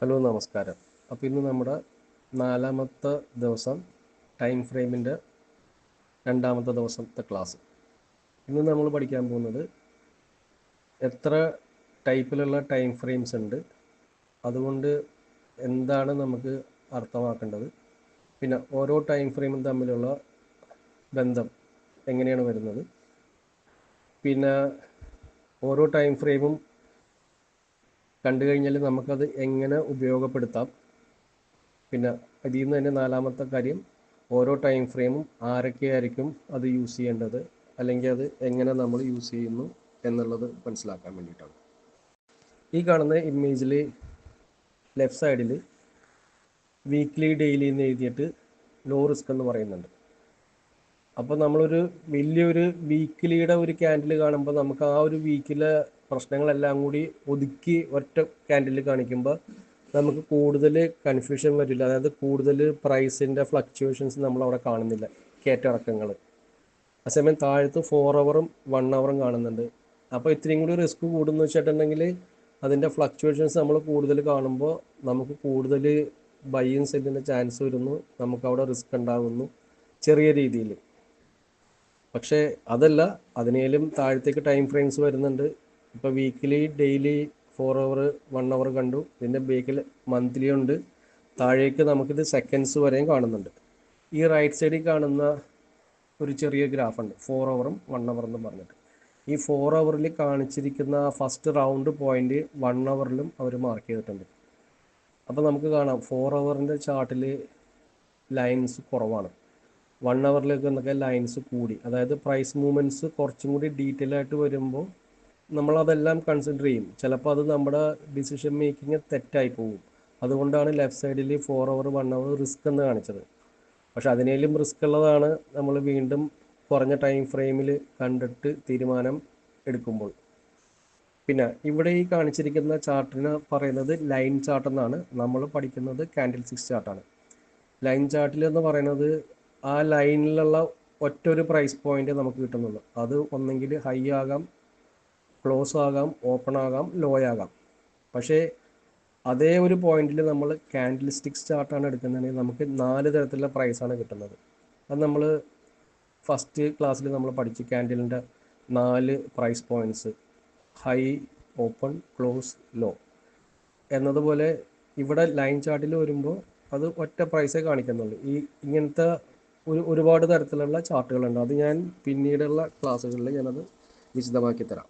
Hello നമസ്കാരം. അപ്പോൾ ഇന്ന് നമ്മുടെ നാലാമത്തെ ദിവസം ടൈം ഫ്രെയിമിൻ്റെ രണ്ടാമത്തെ ദിവസത്തെ ക്ലാസ്. ഇന്ന് നമ്മൾ പഠിക്കാൻ പോകുന്നത് എത്ര ടൈപ്പിലുള്ള ടൈം ഫ്രെയിംസ് ഉണ്ട്, അതുകൊണ്ട് എന്താണ് നമുക്ക് അർത്ഥമാക്കേണ്ടത്, പിന്നെ ഓരോ ടൈം ഫ്രെയിമും തമ്മിലുള്ള ബന്ധം എങ്ങനെയാണ് വരുന്നത്, പിന്നെ ഓരോ ടൈം ഫ്രെയിമും കണ്ടു കഴിഞ്ഞാൽ നമുക്കത് എങ്ങനെ ഉപയോഗപ്പെടുത്താം. പിന്നെ അതിൽ നിന്ന് തന്നെ നാലാമത്തെ കാര്യം, ഓരോ ടൈം ഫ്രെയിമും ആരൊക്കെയായിരിക്കും അത് യൂസ് ചെയ്യേണ്ടത്, അല്ലെങ്കിൽ അത് എങ്ങനെ നമ്മൾ യൂസ് ചെയ്യുന്നു എന്നുള്ളത് മനസ്സിലാക്കാൻ വേണ്ടിയിട്ടാണ്. ഈ കാണുന്ന ഇമേജിൽ ലെഫ്റ്റ് സൈഡിൽ വീക്ക്ലി ഡെയിലി എന്ന് എഴുതിയിട്ട് ലോ റിസ്ക് എന്ന് പറയുന്നുണ്ട്. അപ്പോൾ നമ്മളൊരു വലിയൊരു വീക്കിലിയുടെ ഒരു ക്യാൻഡിൽ കാണുമ്പോൾ നമുക്ക് ആ ഒരു വീക്കിലെ പ്രശ്നങ്ങളെല്ലാം കൂടി ഒതുക്കി ഒറ്റ ക്യാൻഡിൽ കാണിക്കുമ്പോൾ നമുക്ക് കൂടുതൽ കൺഫ്യൂഷൻ വരില്ല. അതായത് കൂടുതൽ പ്രൈസിൻ്റെ ഫ്ലക്ച്വേഷൻസ് നമ്മളവിടെ കാണുന്നില്ല, കയറ്റിറക്കങ്ങൾ. അതേസമയം താഴത്ത് 4 ഹവറും 1 ഹവറും കാണുന്നുണ്ട്. അപ്പോൾ ഇത്രയും കൂടി റിസ്ക് കൂടുന്നു വെച്ചിട്ടുണ്ടെങ്കിൽ അതിൻ്റെ ഫ്ലക്ച്വേഷൻസ് നമ്മൾ കൂടുതൽ കാണുമ്പോൾ നമുക്ക് കൂടുതൽ ബൈയും സെല്ലിൻ്റെ ചാൻസ് വരുന്നു, നമുക്കവിടെ റിസ്ക് ഉണ്ടാകുന്നു ചെറിയ രീതിയിൽ. പക്ഷേ അതല്ല, അതിനേലും താഴത്തേക്ക് ടൈം ഫ്രെയിംസ് വരുന്നുണ്ട്. ഇപ്പോൾ വീക്കിലി, ഡെയിലി, 4 ഹവർ, 1 ഹവർ കണ്ടു. ഇതിൻ്റെ ബേക്കിൽ മന്ത്ലി ഉണ്ട്. താഴേക്ക് നമുക്കിത് സെക്കൻഡ്സ് വരെയും കാണുന്നുണ്ട്. ഈ റൈറ്റ് സൈഡിൽ കാണുന്ന ഒരു ചെറിയ ഗ്രാഫുണ്ട്, 4 ഹവറും 1 ഹവർ എന്ന് പറഞ്ഞിട്ട്. ഈ 4 ഹവറിൽ കാണിച്ചിരിക്കുന്ന ഫസ്റ്റ് റൗണ്ട് പോയിന്റ് 1 ഹവറിലും അവർ മാർക്ക് ചെയ്തിട്ടുണ്ട്. അപ്പോൾ നമുക്ക് കാണാം 4 ഹവറിൻ്റെ ചാർട്ടിൽ ലൈൻസ് കുറവാണ്. 1 ഹവറിലേക്ക് എന്നൊക്കെ ലൈൻസ് കൂടി. അതായത് പ്രൈസ് മൂവ്മെൻറ്റ്സ് കുറച്ചും കൂടി ഡീറ്റെയിൽ ആയിട്ട് വരുമ്പോൾ നമ്മളതെല്ലാം കൺസിഡർ ചെയ്യും. ചിലപ്പോൾ അത് നമ്മുടെ ഡിസിഷൻ മേക്കിങ് തെറ്റായി പോകും. അതുകൊണ്ടാണ് ലെഫ്റ്റ് സൈഡിൽ 4 ഹവർ 1 ഹവർ റിസ്ക് എന്ന് കാണിച്ചത്. പക്ഷെ അതിനേലും റിസ്ക് ഉള്ളതാണ് നമ്മൾ വീണ്ടും കുറഞ്ഞ ടൈം ഫ്രെയിമിൽ കണ്ടിട്ട് തീരുമാനം എടുക്കുമ്പോൾ. പിന്നെ ഇവിടെ ഈ കാണിച്ചിരിക്കുന്ന ചാർട്ടിന് പറയുന്നത് ലൈൻ ചാർട്ട് എന്നാണ്. നമ്മൾ പഠിക്കുന്നത് കാൻഡിൽ സ്റ്റിക്സ് ചാർട്ടാണ്. ലൈൻ ചാർട്ടിൽ എന്ന് പറയുന്നത് ആ ലൈനിലുള്ള ഒറ്റൊരു പ്രൈസ് പോയിന്റ് നമുക്ക് കിട്ടുന്നുള്ളൂ. അത് ഒന്നെങ്കിൽ ഹൈ ആകാം, ക്ലോസ് ആകാം, ഓപ്പൺ ആകാം, ലോ ആകാം. പക്ഷേ അതേ ഒരു പോയിന്റിൽ നമ്മൾ കാൻഡിൽ സ്റ്റിക്സ് ചാർട്ടാണ് എടുക്കുന്നതെങ്കിൽ നമുക്ക് 4 തരത്തിലുള്ള പ്രൈസാണ് കിട്ടുന്നത്. അത് നമ്മൾ ഫസ്റ്റ് ക്ലാസ്സിൽ നമ്മൾ പഠിച്ചു, ക്യാൻഡിലിൻ്റെ 4 price points: high, open, close, low എന്നതുപോലെ. ഇവിടെ ലൈൻ ചാർട്ടിൽ വരുമ്പോൾ അത് ഒറ്റ പ്രൈസേ കാണിക്കുന്നുള്ളൂ. ഇങ്ങനത്തെ ഒരുപാട് തരത്തിലുള്ള ചാർട്ടുകളുണ്ട്. അത് ഞാൻ പിന്നീടുള്ള ക്ലാസ്സുകളിൽ ഞാനത് വിശദമാക്കി തരാം.